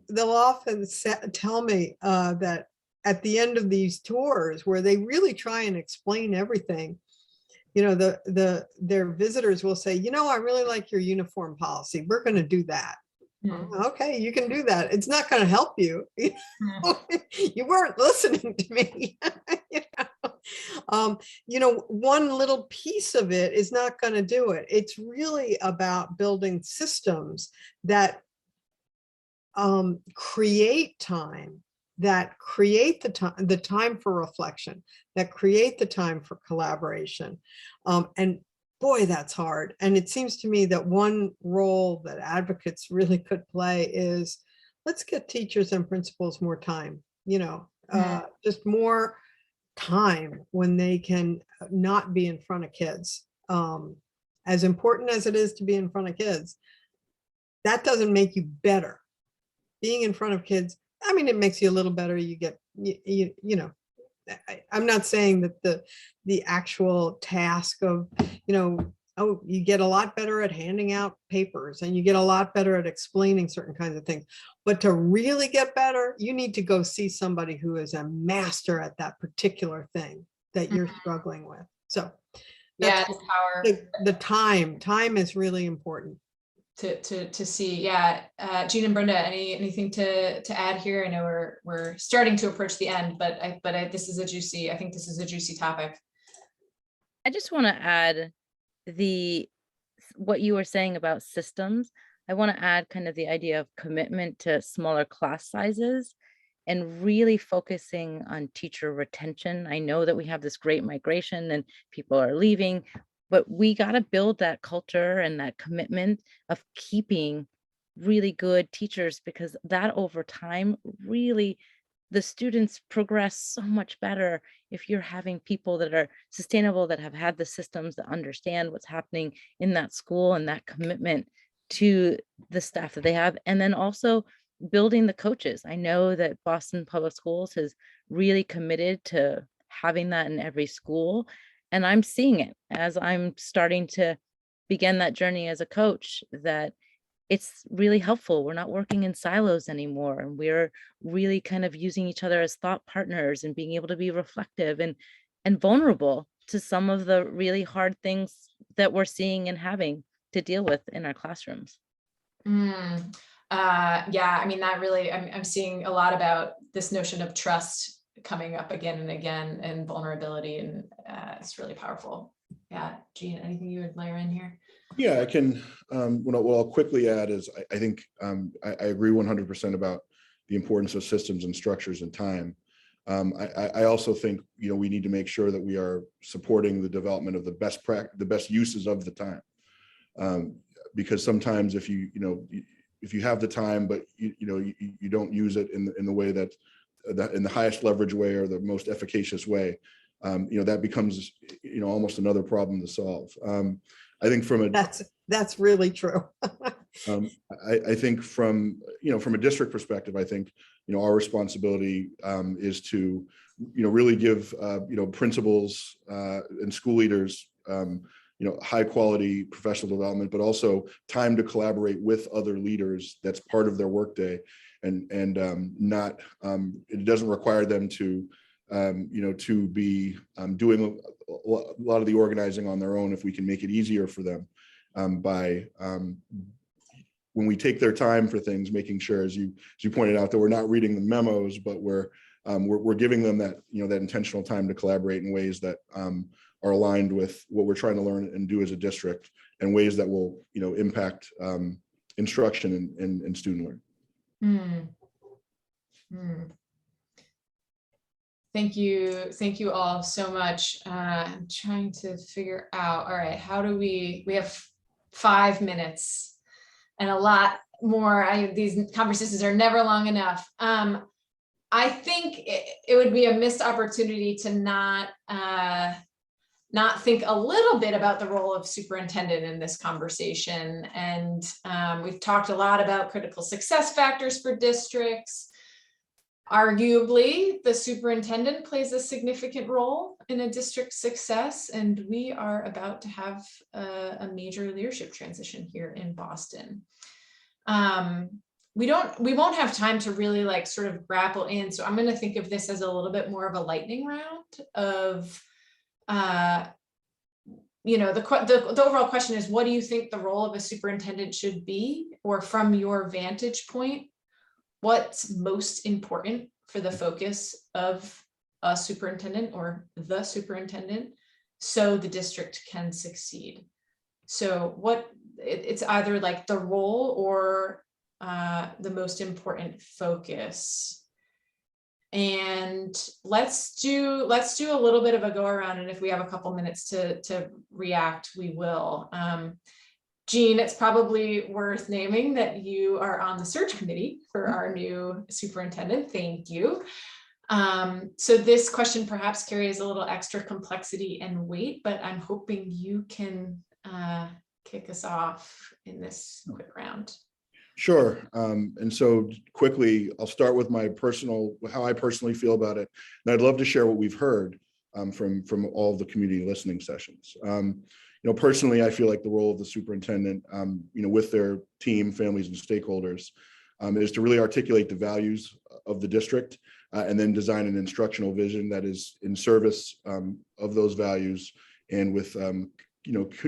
they'll often tell me that at the end of these tours where they really try and explain everything, their visitors will say, I really like your uniform policy. We're going to do that. Okay, you can do that. It's not going to help you. You weren't listening to me. One little piece of it is not going to do it. It's really about building systems that create time, that create the time for reflection, that create the time for collaboration. And boy, that's hard. And it seems to me that one role that advocates really could play is let's get teachers and principals more time, just more time when they can not be in front of kids as important as it is to be in front of kids, that doesn't make you better. Being in front of kids, I mean, it makes you a little better. You get, you know, I'm not saying that the actual task of, you know, oh, you get a lot better at handing out papers and you get a lot better at explaining certain kinds of things. But to really get better, you need to go see somebody who is a master at that particular thing that you're struggling with. So Yeah, that's it's power. the time is really important. To see. Yeah. Gene and Brenda, anything to add here? I know we're starting to approach the end, but I think this is a juicy topic. I just want to add what you were saying about systems. I want to add kind of the idea of commitment to smaller class sizes and really focusing on teacher retention. I know that we have this great migration and people are leaving, but we got to build that culture and that commitment of keeping really good teachers, because that over time, really, the students progress so much better if you're having people that are sustainable, that have had the systems, that understand what's happening in that school and that commitment to the staff that they have. And then also building the coaches. I know that Boston Public Schools has really committed to having that in every school. And I'm seeing it as I'm starting to begin that journey as a coach, that it's really helpful. We're not working in silos anymore. And we're really kind of using each other as thought partners and being able to be reflective and vulnerable to some of the really hard things that we're seeing and having to deal with in our classrooms. Yeah, I mean, that really, I'm seeing a lot about this notion of trust coming up again and again, and vulnerability, and it's really powerful. Yeah, Gene, anything you would layer in here? Yeah, I can. What I'll quickly add is I think I agree 100% about the importance of systems and structures and time. I also think, you know, we need to make sure that we are supporting the development of the best uses of the time, because sometimes if you have the time but you don't use it in the way that in the highest leverage way or the most efficacious way, that becomes almost another problem to solve. I think that's really true. I think from a district perspective, I think our responsibility is to really give principals and school leaders high quality professional development, but also time to collaborate with other leaders. That's part of their workday, and not it doesn't require them to to be doing a lot of the organizing on their own. If we can make it easier for them by when we take their time for things, making sure, as you pointed out, that we're not reading the memos, but we're giving them that that intentional time to collaborate in ways that are aligned with what we're trying to learn and do as a district, and ways that will impact instruction and student learning. Thank you all so much. I'm trying to figure out, all right, how do we have 5 minutes and a lot more. These conversations are never long enough. I think it would be a missed opportunity to not think a little bit about the role of superintendent in this conversation. And we've talked a lot about critical success factors for districts. Arguably, the superintendent plays a significant role in a district's success, and we are about to have a major leadership transition here in Boston. We won't have time to really sort of grapple in, so I'm going to think of this as a little bit more of a lightning round of the overall question is, what do you think the role of a superintendent should be? Or from your vantage point, what's most important for the focus of a superintendent or the superintendent so the district can succeed? So it's either like the role or the most important focus. And let's do a little bit of a go around, and if we have a couple minutes to react, we will. Gene, it's probably worth naming that you are on the search committee for our new superintendent. Thank you. So this question perhaps carries a little extra complexity and weight, but I'm hoping you can kick us off in this quick round? Sure. And so quickly, I'll start with how I personally feel about it. And I'd love to share what we've heard from all of the community listening sessions. Personally, I feel like the role of the superintendent, with their team, families, and stakeholders, is to really articulate the values of the district and then design an instructional vision that is in service of those values and with,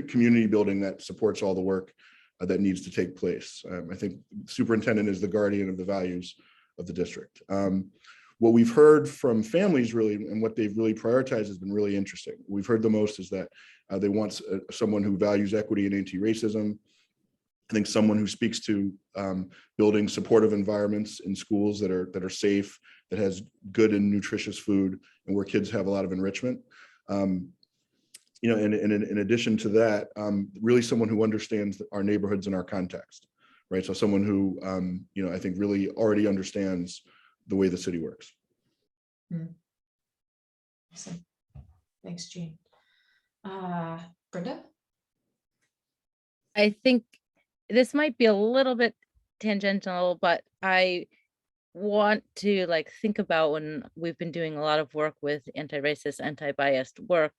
community building that supports all the work that needs to take place. I think superintendent is the guardian of the values of the district. What we've heard from families really, and what they've really prioritized has been really interesting. We've heard the most is that they want someone who values equity and anti-racism. I think someone who speaks to building supportive environments in schools that are safe, that has good and nutritious food, and where kids have a lot of enrichment. In addition to that, really someone who understands our neighborhoods and our context, right? So someone who, I think really already understands the way the city works. Awesome. Thanks, Jean. Brinda? I think this might be a little bit tangential, but I want to think about when we've been doing a lot of work with anti-racist, anti-biased work,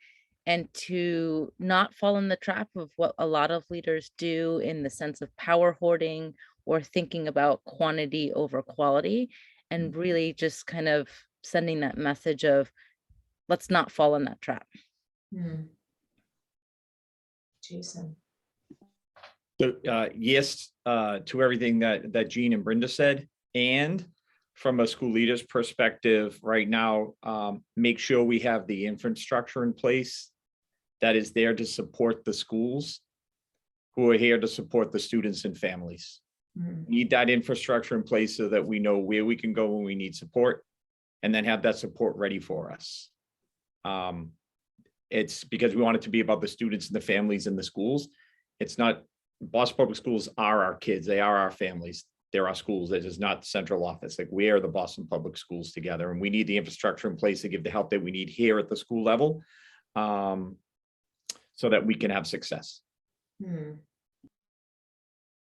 and to not fall in the trap of what a lot of leaders do in the sense of power hoarding or thinking about quantity over quality, and really just kind of sending that message of let's not fall in that trap. Jason. So yes, to everything that Jean and Brinda said, and from a school leader's perspective right now, make sure we have the infrastructure in place that is there to support the schools who are here to support the students and families. Need that infrastructure in place so that we know where we can go when we need support, and then have that support ready for us. It's because we want it to be about the students and the families and the schools. It's not, Boston Public Schools are our kids, they are our families, they're our schools. It is not the central office. We are the Boston Public Schools together, and we need the infrastructure in place to give the help that we need here at the school level, so that we can have success.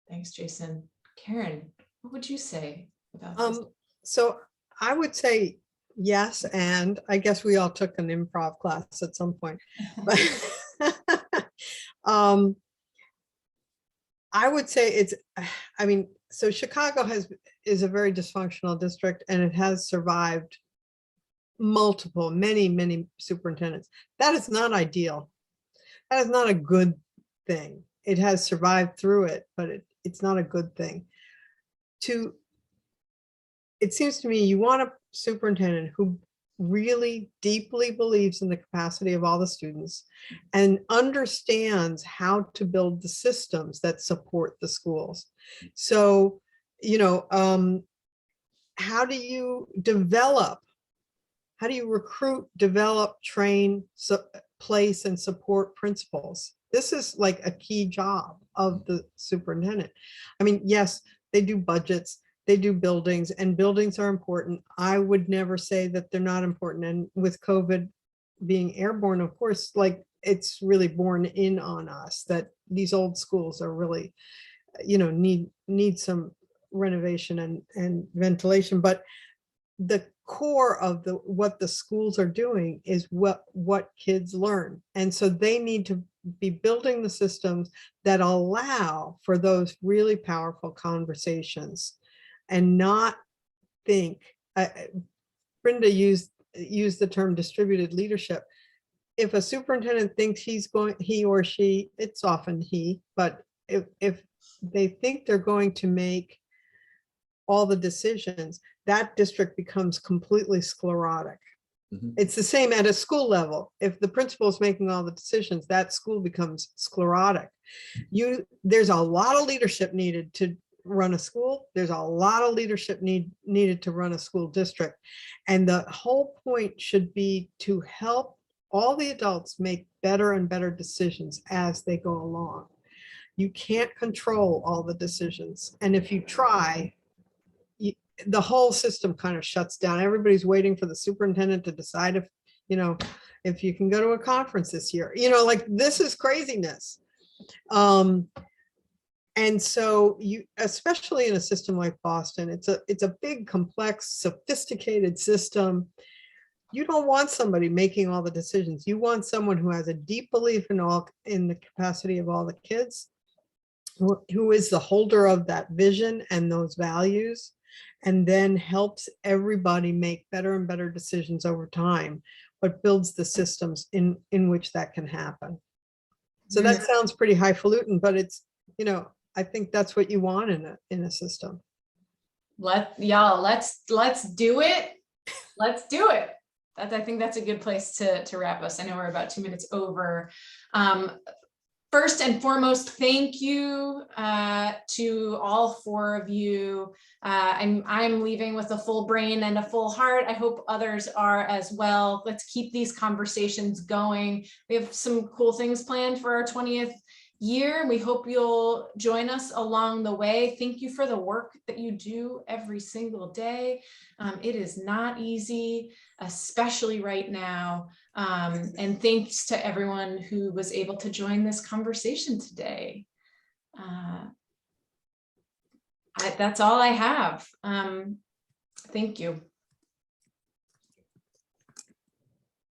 Thanks, Jason. Karin, what would you say about this? So I would say yes, and I guess we all took an improv class at some point. But I would say so Chicago is a very dysfunctional district, and it has survived many superintendents. That is not ideal. That is not a good thing. It has survived through it, but it's not a good thing. It seems to me you want a superintendent who really deeply believes in the capacity of all the students and understands how to build the systems that support the schools. So, how do you recruit, develop, train, place, and support principals? This is like a key job of the superintendent. Yes, they do budgets, they do buildings, and buildings are important. I would never say that they're not important. And with COVID being airborne, of course, it's really borne in on us that these old schools are really, need some renovation and ventilation. But the core of what the schools are doing is what kids learn. And so they need to be building the systems that allow for those really powerful conversations and not think, Brinda used the term distributed leadership. If a superintendent thinks he or she, it's often he, but if they think they're going to make all the decisions, that district becomes completely sclerotic. It's the same at a school level. If the principal is making all the decisions, that school becomes sclerotic. There's a lot of leadership needed to run a school. There's a lot of leadership needed to run a school district. And the whole point should be to help all the adults make better and better decisions as they go along. You can't control all the decisions. And if you try, the whole system kind of shuts down. Everybody's waiting for the superintendent to decide if you can go to a conference this year. This is craziness. And so you, especially in a system like Boston, it's a big, complex, sophisticated system. You don't want somebody making all the decisions. You want someone who has a deep belief in the capacity of all the kids, who is the holder of that vision and those values, and then helps everybody make better and better decisions over time, but builds the systems in which that can happen. So that sounds pretty highfalutin, but it's, I think that's what you want in a system. Let's do it. Let's do it. I think that's a good place to wrap us. I know we're about 2 minutes over. First and foremost, thank you to all 4 of you. I'm leaving with a full brain and a full heart. I hope others are as well. Let's keep these conversations going. We have some cool things planned for our 20th year. We hope you'll join us along the way. Thank you for the work that you do every single day. It is not easy, especially right now. And thanks to everyone who was able to join this conversation today. That's all I have. Thank you.